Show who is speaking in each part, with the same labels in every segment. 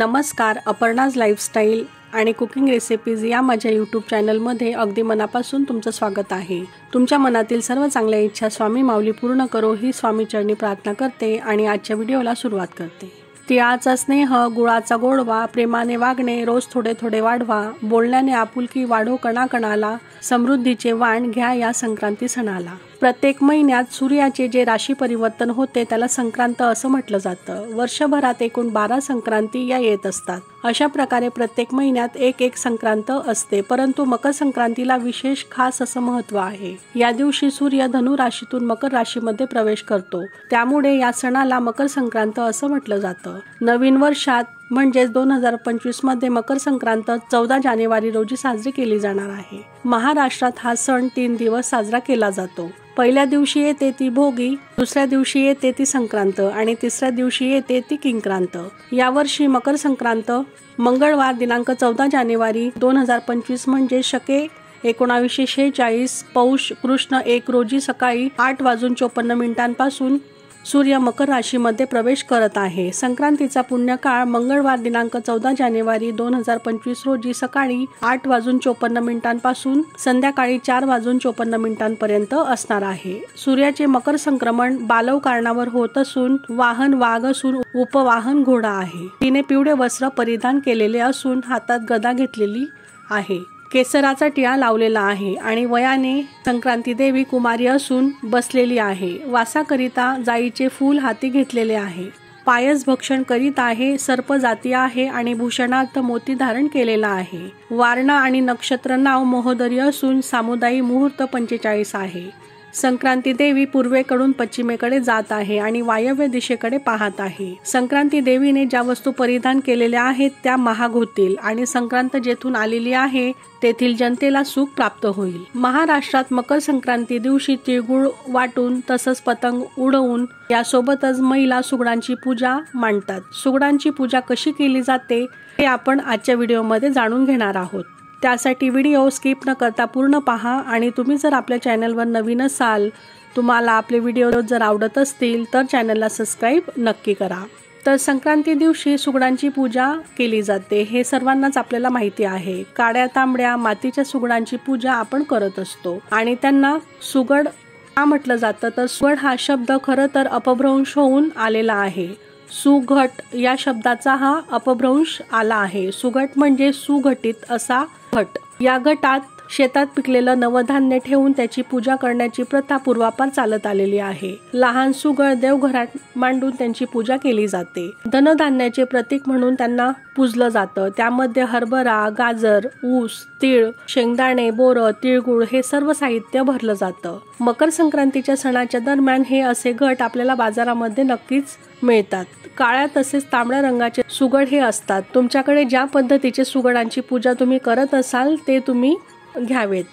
Speaker 1: नमस्कार, अपर्णाज लाईफस्टाईल आणि cooking recipes या माझ्या यूट्यूब चॅनलमध्ये अगदी मनापासून तुमचं स्वागत आहे। तुमच्या मनातील सर्व चांगल्या इच्छा स्वामी माऊली पूर्ण करो ही स्वामी चरणी प्रार्थना करते आणि आजच्या व्हिडिओला सुरुवात करते। तिळाचा स्नेह, गुळाचा गोडवा, प्रेमाने वागणे, रोज थोडे थोडे वाढवा, बोलण्याने आपुलकी वाढो कणाकणाला, समृद्धीचे वाण घ्या या संक्रांती सणाला। प्रत्येक महिन्यात सूर्याचे जे राशी परिवर्तन होते त्याला संक्रांत असं म्हटलं जातं। वर्षभरात एकूण 12 संक्रांती या येत असतात। अशा प्रकारे प्रत्येक महिन्यात एक संक्रांत असते, परंतु मकर संक्रांतीला विशेष खास असं महत्त्व आहे। या दिवशी सूर्य धनु राशीतून मकर राशीमध्ये प्रवेश करतो, त्यामुळे या सणाला मकर संक्रांत असं म्हटलं जातं। नवीन वर्षात म्हणजेच 2025 मध्ये मकर संक्रांत 14 जानेवारी रोजी साजरी केली जाणार आहे। महाराष्ट्रात हा सण 3 दिवस साजरा केला जातो। पहिल्या दिवशी येते ती भोगी, दुसऱ्या दिवशी येते ती संक्रांत आणि तिसऱ्या दिवशी येते ती किंक्रांत। यावर्षी मकर संक्रांत मंगळवार दिनांक 14 जानेवारी 2025 म्हणजे शके 1946 पौष कृष्ण 1 रोजी सकाळी 8:54 सूर्य मकर राशीमध्ये प्रवेश करत आहे। संक्रांतीचा पुण्यकाळ मंगळवार दिनांक 14 जानेवारी 2025 रोजी सकाळी 8:54 संध्याकाळी 4:54 पर्यंत असणार आहे। सूर्याचे मकर संक्रमण बालव कारणावर होत असून वाहन वाघ असून उपवाहन घोडा आहे। तिने पिवळे वस्त्र परिधान केलेले असून हातात गदा घेतलेली आहे। केसराचा टिळा लावलेला आहे आणि वयाने संक्रांती देवी कुमारी असून बसलेली आहे। वासाकरिता जाईचे फूल हाती घेतलेले आहे। पायस भक्षण करीत आहे, सर्प जाती आहे आणि भूषणार्थ मोती धारण केलेला आहे। वारणा आणि नक्षत्र नाव महोदरी असून सामुदायी मुहूर्त 45 आहे। संक्रांती देवी पूर्वेकडून पश्चिमेकडे जात आहे आणि वायव्य दिशेकडे पाहत आहे। संक्रांती देवीने ज्या वस्तू परिधान केलेल्या आहेत त्या महाग होतील आणि संक्रांत जेथून आलेली आहे तेथील जनतेला सुख प्राप्त होईल। महाराष्ट्रात मकर संक्रांती दिवशी तिळगुळ वाटून तसंच पतंग उडवून यासोबतच महिला सुगडांची पूजा मांडतात। सुगडांची पूजा कशी केली जाते हे आपण आजच्या व्हिडिओमध्ये जाणून घेणार आहोत। त्यासाठी व्हिडिओ स्किप न करता पूर्ण पहा आणि तुम्ही जर आपल्या चॅनलवर नवीन असाल, तुम्हाला आपले व्हिडिओ जर आवडत असतील तर चॅनलला सबस्क्राईब नक्की करा। तर संक्रांती दिवशी सुगडांची पूजा केली जाते हे सर्वांनाच आपल्याला माहिती आहे। काड्या तांबड्या मातीच्या सुगडांची पूजा आपण करत असतो आणि त्यांना सुगड का म्हटलं जातं तर सुगड हा शब्द खरं तर अपभ्रंश होऊन आलेला आहे। सुघट या शब्दाचा हा अपभ्रंश आला आहे। सुघट म्हणजे सुघटित असा घट। या घटात शेतात पिकलेलं नवधान्य ठेवून त्याची पूजा करण्याची प्रथा पूर्वापार चालत आलेली आहे। लहान सुगड देवघरात मांडून त्यांची पूजा केली जाते। धनधान्याचे प्रतीक म्हणून त्यांना पूजलं जातं। त्यामध्ये हरभरा, गाजर, ऊस, तीळ, शेंगदाणे, बोरं, तिळगुळ हे सर्व साहित्य भरलं जातं। मकर संक्रांतीच्या सणाच्या दरम्यान हे असे घट आपल्याला बाजारामध्ये नक्कीच मिळतात। काळ्या तसेच तांबड्या रंगाचे सुगड हे असतात। तुमच्याकडे ज्या पद्धतीचे सुगडांची पूजा तुम्ही करत असाल ते तुम्ही घ्यावेत।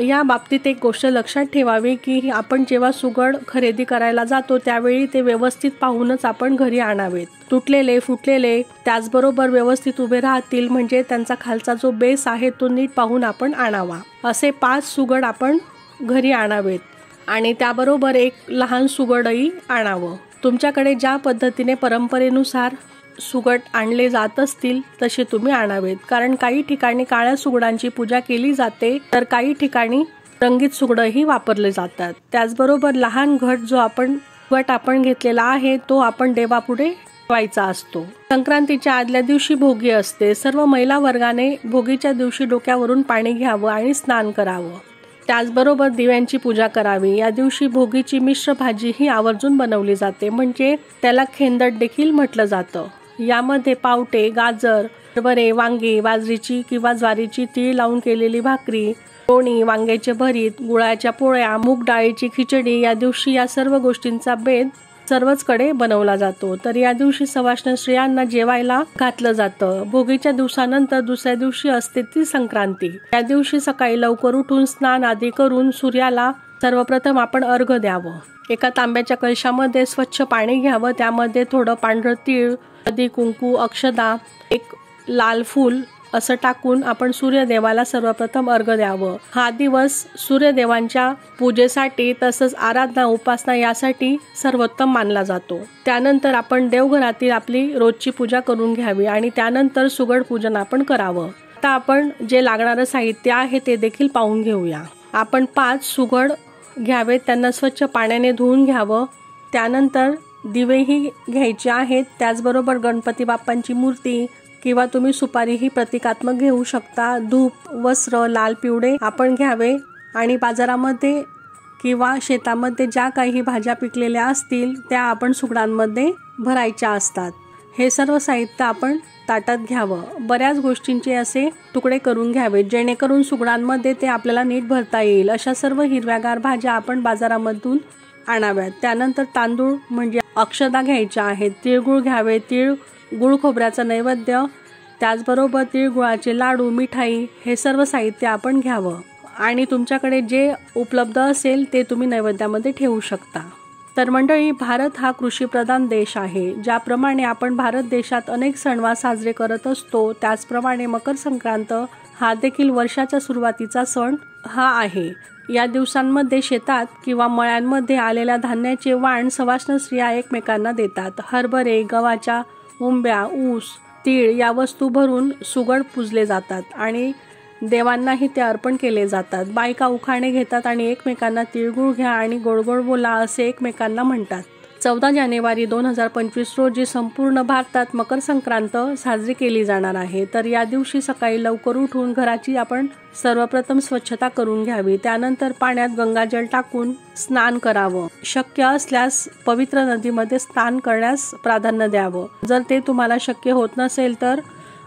Speaker 1: या बाबतीत एक गोष्ट लक्षात ठेवावी की आपण जेव्हा सुगड खरेदी करायला जातो त्यावेळी ते व्यवस्थित पाहूनच आपण घरी आणावेत। तुटलेले फुटलेले त्याचबरोबर व्यवस्थित उभे राहतील म्हणजे त्यांचा खालचा जो बेस आहे तो नीट पाहून आपण आणावा। असे 5 सुगड आपण घरी आणावेत आणि त्याबरोबर एक लहान सुगडही आणावं। तुमच्याकडे ज्या पद्धतीने परंपरेनुसार सुगड आणले जात असतील तसे तुम्ही आणावेत, कारण काही ठिकाणी काळ्या सुगडांची पूजा केली जाते तर काही ठिकाणी रंगीत सुगडही वापरले जातात। त्याचबरोबर लहान घट जो आपण घेतलेला आहे तो आपण देवापुढे ठेवायचा असतो। संक्रांतीच्या आदल्या दिवशी भोगी असते। सर्व महिला वर्गाने भोगीच्या दिवशी डोक्यावरून पाणी घ्यावं आणि स्नान करावं। त्याचबरोबर दिव्यांची पूजा करावी। या दिवशी भोगीची मिश्र भाजी ही आवर्जून बनवली जाते, म्हणजे त्याला खेंदट देखील म्हटलं जातं। यामध्ये पावटे, गाजर, हरभरे, वांगी, बाजरीची किंवा ज्वारीची तीळ लावून केलेली भाकरी, लोणी, वांग्याचे भरीत, गुळाच्या पोळ्या, मूग डाळीची खिचडी या दिवशी या सर्व गोष्टींचा बेत सर्वचकडे बनवला जातो। तर या दिवशी सवाष्ण स्त्रियांना जेवायला घातलं जातं। भोगीच्या दिवसानंतर दुसऱ्या दिवशी असते ती संक्रांती। या दिवशी सकाळी लवकर उठून स्नान आदी करून सूर्याला सर्वप्रथम आपण अर्घ्य द्यावं। एका तांब्याच्या कलशामध्ये स्वच्छ पाणी घ्यावं, त्यामध्ये थोडं पांढरं तीळ, हळदी कुंकू, अक्षदा, एक लाल फूल असं टाकून आपण सूर्यदेवाला सर्वप्रथम अर्घ्य द्यावं। हा दिवस सूर्यदेवांच्या पूजेसाठी तसंच आराधना उपासना यासाठी सर्वोत्तम मानला जातो। त्यानंतर आपण देवघरातील आपली रोजची पूजा करून घ्यावी आणि त्यानंतर सुगड पूजन आपण करावं। आता आपण जे लागणारं साहित्य आहे ते देखील पाहून घेऊया। आपण 5 सुगड घ्यावेत, त्यांना स्वच्छ पाण्याने धुवून घ्यावं। त्यानंतर दिवेही घ्यायचे आहेत, त्याचबरोबर गणपती बाप्पांची मूर्ती किंवा तुम्ही सुपारीही प्रतिकात्मक घेऊ शकता। धूप, वस्त्र लाल पिवळे आपण घ्यावे आणि बाजारामध्ये किंवा शेतामध्ये ज्या काही भाज्या पिकलेल्या असतील त्या आपण सुगडांमध्ये भरायच्या असतात। हे सर्व साहित्य आपण ताटात घ्यावं। बऱ्याच गोष्टींचे असे तुकडे करून घ्यावेत जेणेकरून सुगडांमध्ये ते आपल्याला नीट भरता येईल। अशा सर्व हिरव्यागार भाज्या आपण बाजारामधून आणाव्यात। त्यानंतर तांदूळ म्हणजे अक्षदा घ्यायच्या आहेत, तिळगुळ घ्यावे, तीळ गुळ खोबऱ्याचं नैवेद्य, त्याचबरोबर तिळगुळाचे लाडू, मिठाई हे सर्व साहित्य आपण घ्यावं आणि तुमच्याकडे जे उपलब्ध असेल ते तुम्ही नैवेद्यामध्ये ठेवू शकता। तर मंडळी, भारत हा कृषीप्रधान देश आहे। ज्याप्रमाणे आपण भारत देशात अनेक सणवार साजरे करत असतो, त्याचप्रमाणे मकर संक्रांत हा देखील वर्षाच्या सुरुवातीचा सण हा आहे। या दिवसांमध्ये शेतात किंवा मळ्यांमध्ये आलेल्या धान्याचे वाण सवाष्ण स्त्रिया एकमेकांना देतात। हरभरे, गव्हाच्या उंब्या, ऊस, तीळ या वस्तू भरून सुगड पूजले जातात आणि देवांनाही ते अर्पण केले जातात। बायका उखाणे घेतात आणि एकमेकांना तिळगुळ घ्या आणि गोड गोड बोला असे एकमेकांना म्हणतात। 14 जानेवारी 2025 रोजी संपूर्ण भारतात मकर संक्रांत साजरी केली जाणार आहे। तर या दिवशी सकाळी लवकर उठून घराची आपण सर्वप्रथम स्वच्छता करून घ्यावी। त्यानंतर पाण्यात गंगाजल टाकून स्नान करावं। शक्य असल्यास पवित्र नदीमध्ये स्नान करण्यास प्राधान्य द्यावं। जर ते तुम्हाला शक्य होत नसेल तर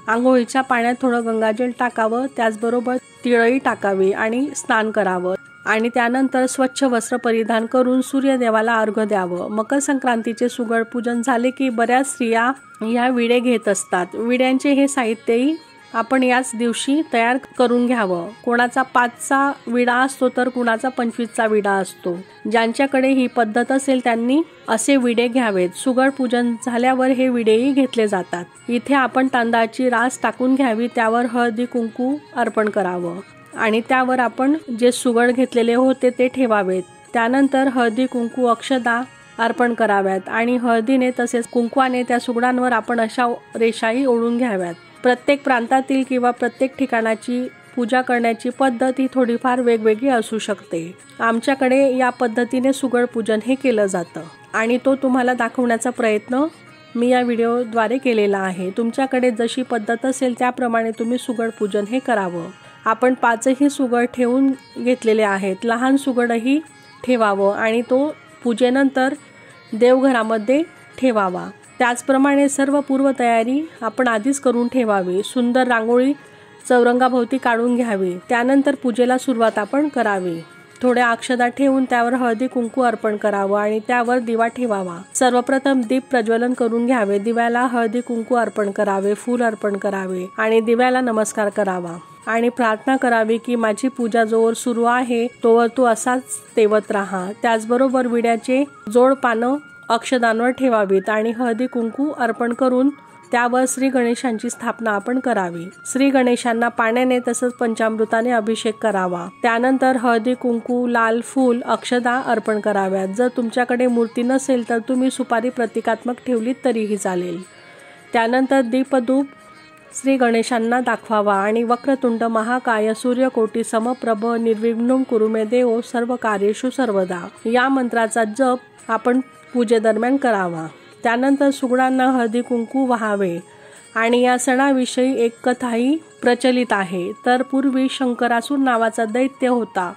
Speaker 1: आंघोळीच्या पाण्यात थोडं गंगाजल टाकावं, त्याचबरोबर तिळही टाकावी आणि स्नान करावं आणि त्यानंतर स्वच्छ वस्त्र परिधान करून सूर्यदेवाला अर्घ्य द्यावं। मकर संक्रांतीचे सुगड पूजन झाले की बऱ्याच स्त्रिया या विडे घेत असतात। विड्यांचे हे साहित्यही आपण याच दिवशी तयार करून घ्यावं। कोणाचा 5चा विडा असतो तर कुणाचा 25चा विडा असतो। ज्यांच्याकडे ही पद्धत असेल त्यांनी असे विडे घ्यावेत। सुगड पूजन झाल्यावर हे विडेही घेतले जातात। इथे आपण तांदळाची रास टाकून घ्यावी, त्यावर हळदी कुंकू अर्पण करावं आणि त्यावर आपण जे सुगड घेतलेले होते ते ठेवावेत। त्यानंतर हळदी कुंकू अक्षदा अर्पण कराव्यात आणि हळदीने तसेच कुंकवाने त्या सुगडांवर आपण अशा रेषाही ओढून घ्याव्यात। प्रत्येक प्रांतातील किंवा प्रत्येक ठिकाणाची पूजा करण्याची पद्धत ही थोडीफार वेगवेगळी असू शकते। आमच्याकडे या पद्धतीने सुगड पूजन हे केलं जातं आणि तो तुम्हाला दाखवण्याचा प्रयत्न मी या व्हिडिओद्वारे केलेला आहे। तुमच्याकडे जशी पद्धत असेल त्याप्रमाणे तुम्ही सुगड पूजन हे करावं। आपण 5ही सुगड ठेवून घेतलेले आहेत। लहान सुगडही ठेवावं आणि तो पूजेनंतर देवघरामध्ये ठेवावा। त्याचप्रमाणे सर्व पूर्वतयारी आपण आधीच करून ठेवावी। सुंदर रांगोळी चौरंगाभोवती काढून घ्यावी। त्यानंतर पूजेला सुरुवात आपण करावी। थोड्या अक्षदा ठेवून त्यावर हळदी कुंकू अर्पण करावं आणि त्यावर दिवा ठेवावा। सर्वप्रथम दीप प्रज्वलन करून घ्यावे। दिव्याला हळदी कुंकू अर्पण करावे, फूल अर्पण करावे आणि दिव्याला नमस्कार करावा आणि प्रार्थना करावी की माझी पूजा जोवर सुरू आहे तोवर तू असाच तेवत राहा। त्याचबरोबर विड्याचे जोड पानं अक्षदांवर ठेवावीत आणि हळदी कुंकू अर्पण करून त्यावर श्री गणेशांची स्थापना आपण करावी। श्री गणेशांना पाण्याने तसंच पंचामृताने अभिषेक करावा। त्यानंतर हळदी कुंकू, लाल फूल, अक्षदा अर्पण कराव्यात। जर तुमच्याकडे मूर्ती नसेल तर तुम्ही सुपारी प्रतिकात्मक ठेवलीत तरीही चालेल। त्यानंतर दीपधूप श्री गणेशांना दाखवावा आणि वक्रतुंड महाकाय सूर्यकोटी समप्रभ निर्विघ्नं कुरु मे देव सर्व कार्येषु सर्वदा या मंत्राचा जप आपण पूजेदरम्यान करावा। त्यानंतर सुगडांना हळदी कुंकू वाहावे आणि या सणाविषयी एक कथाही प्रचलित आहे। तर पूर्वी शंकरासूर नावाचा दैत्य होता।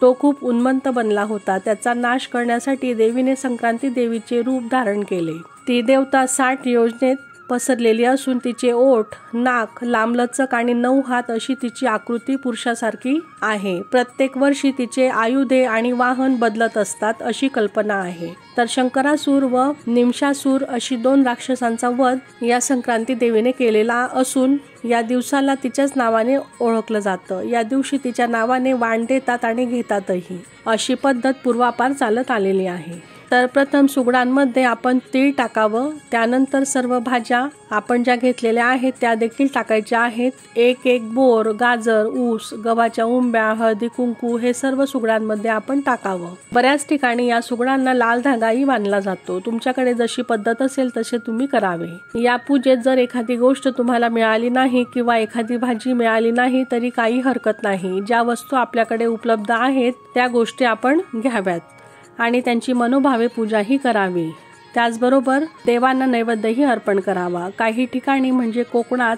Speaker 1: तो खूप उन्मत्त बनला होता। त्याचा नाश करण्यासाठी देवीने संक्रांती देवीचे रूप धारण केले। ती देवता 60 योजनेत पसरलेली असून तिचे ओठ, नाक लांबलचक आणि 9 हात अशी तिची आकृती पुरुषासारखी आहे। प्रत्येक वर्षी तिचे आयुधे आणि वाहन बदलत असतात अशी कल्पना आहे। तर शंकरासूर व निमशासूर अशी 2 राक्षसांचा वध या संक्रांती देवीने केलेला असून या दिवसाला तिच्याच नावाने ओळखलं जातं। या दिवशी तिच्या नावाने वाण देतात आणि घेतातही। अशी पद्धत पूर्वापार चालत आलेली आहे। तर प्रथम सुगडांमध्ये आपण तीळ टाकावं, त्यानंतर सर्व भाज्या आपण ज्या घेतलेल्या आहेत त्या देखील टाकायच्या आहेत. एक एक बोर, गाजर, ऊस, गव्हाच्या उंब्या, हळदी कुंकू हे सर्व सुगडांमध्ये आपण टाकावं. बऱ्याच ठिकाणी या सुगडांना लाल धागाही बांधला जातो. तुमच्याकडे जशी पद्धत असेल तसे तुम्ही करावे. या पूजेत जर एखादी गोष्ट तुम्हाला मिळाली नाही किंवा एखादी भाजी मिळाली नाही तरी काही हरकत नाही. ज्या वस्तू आपल्याकडे उपलब्ध आहेत त्या गोष्टी आपण घ्याव्यात आणि त्यांची मनोभावे पूजाही करावी. त्याचबरोबर देवांना नैवेद्यही अर्पण करावा. काही ठिकाणी म्हणजे कोकणात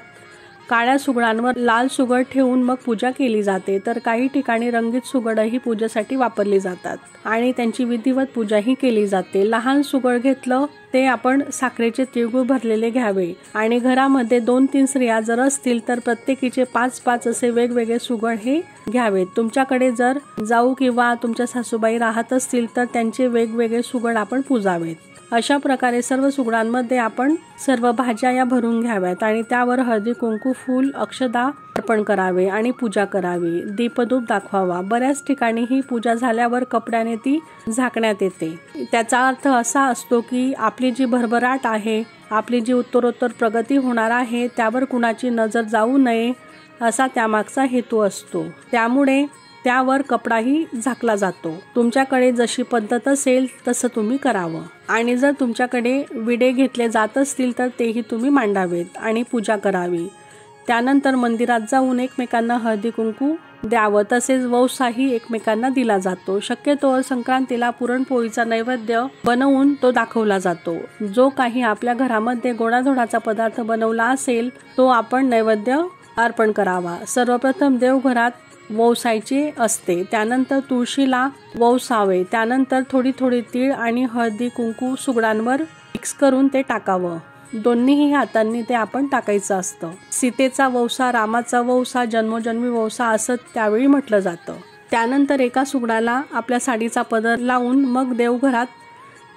Speaker 1: काळ्या सुगडांवर लाल सुगड ठेवून मग पूजा केली जाते, तर काही ठिकाणी रंगीत सुगडही पूजेसाठी वापरली जातात आणि त्यांची विधिवत पूजाही केली जाते. लहान सुगड घेतलं ते आपण साखरेचे तिळगुळ भरलेले घ्यावे आणि घरामध्ये 2-3 स्त्रिया जर असतील तर प्रत्येकीचे 5-5 असे वेगवेगळे सुगड हे घ्यावेत. तुमच्याकडे जर जाऊ किंवा तुमच्या सासूबाई राहत असतील तर त्यांचे वेगवेगळे सुगड आपण पूजावेत. अशा प्रकारे सर्व सुगडांमध्ये आपण सर्व भाज्या या भरून घ्याव्यात आणि त्यावर हळदी कुंकू, फूल, अक्षदा अर्पण करावे आणि पूजा करावी. दीपधूप दाखवावा. बऱ्याच ठिकाणी ही पूजा झाल्यावर कपड्याने ती झाकण्यात येते. त्याचा अर्थ असा असतो की आपली जी भरभराट आहे, आपली जी उत्तरोत्तर प्रगती होणार आहे त्यावर कुणाची नजर जाऊ नये असा त्यामागचा हेतू असतो. त्यामुळे त्यावर कपडाही झाकला जातो. तुमच्याकडे जशी पद्धत असेल तसं तुम्ही करावं आणि जर तुमच्याकडे विडे घेतले जात असतील तर तेही तुम्ही मांडावेत आणि पूजा करावी. त्यानंतर मंदिरात जाऊन एकमेकांना हळदी कुंकू द्यावं. तसेच वौसाही एकमेकांना दिला जातो. शक्यतो संक्रांतीला पुरणपोळीचा नैवेद्य बनवून तो दाखवला जातो. जो काही आपल्या घरामध्ये गोडाधोडाचा पदार्थ बनवला असेल तो आपण नैवेद्य अर्पण करावा. सर्वप्रथम देवघरात वौसायचे असते, त्यानंतर तुळशीला वौसावे, त्यानंतर थोडी थोडी तीळ आणि हळदी कुंकू सुगडांवर मिक्स करून ते टाकावं. दोन्हीही हातांनी ते आपण टाकायचं असतं. सीतेचा वौसा, रामाचा वौसा, जन्मोजन्मी वौसा असं त्यावेळी म्हटलं जातं. त्यानंतर एका सुगडाला आपल्या साडीचा पदर लावून मग देवघरात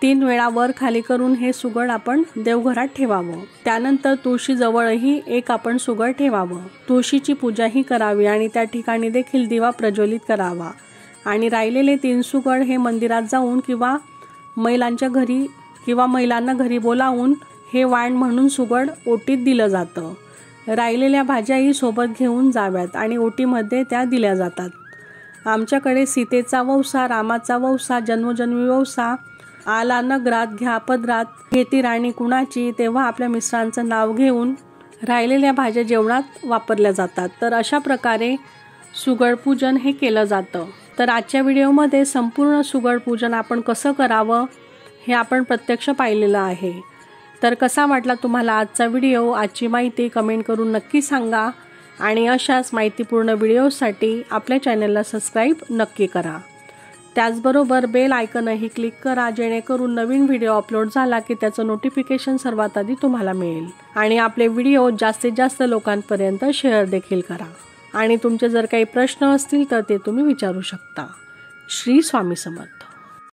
Speaker 1: 3 वेळा वर खाली करून हे सुगड आपण देवघरात ठेवावं. त्यानंतर तुळशीजवळही एक आपण सुगड ठेवावं. तुळशीची पूजाही करावी आणि त्या ठिकाणी देखील दिवा प्रज्वलित करावा आणि राहिलेले 3 सुगड हे मंदिरात जाऊन किंवा महिलांना घरी बोलावून हे वाण म्हणून सुगड ओटीत दिलं जातं. राहिलेल्या भाज्याही सोबत घेऊन जाव्यात आणि ओटीमध्ये त्या दिल्या जातात. आमच्याकडे सीतेचा वौसा, रामाचा वौसा, जन्मोजन्मी वौसा आला नगरात घ्या पदरात, घेती राणी कुणाची, तेव्हा आपल्या मिस्टरांचं नाव घेऊन राहिलेल्या भाज्या जेवणात वापरल्या जातात. तर अशा प्रकारे सुगड पूजन हे केलं जातं. तर आजच्या व्हिडिओमध्ये संपूर्ण सुगड पूजन आपण कसं करावं हे आपण प्रत्यक्ष पाहिलेलं आहे. तर कसा वाटला तुम्हाला आजचा व्हिडिओ, आजची माहिती कमेंट करून नक्की सांगा आणि अशाच माहितीपूर्ण व्हिडिओसाठी आपल्या चॅनलला सबस्क्राईब नक्की करा. त्याचबरोबर बेल आयकनही क्लिक करा जेणेकरून नवीन व्हिडिओ अपलोड झाला की त्याचं नोटिफिकेशन सर्वात आधी तुम्हाला मिळेल आणि आपले व्हिडिओ जास्तीत जास्त लोकांपर्यंत शेअर देखील करा. आणि तुमचे जर काही प्रश्न असतील तर ते तुम्ही विचारू शकता. श्री स्वामी समर्थ.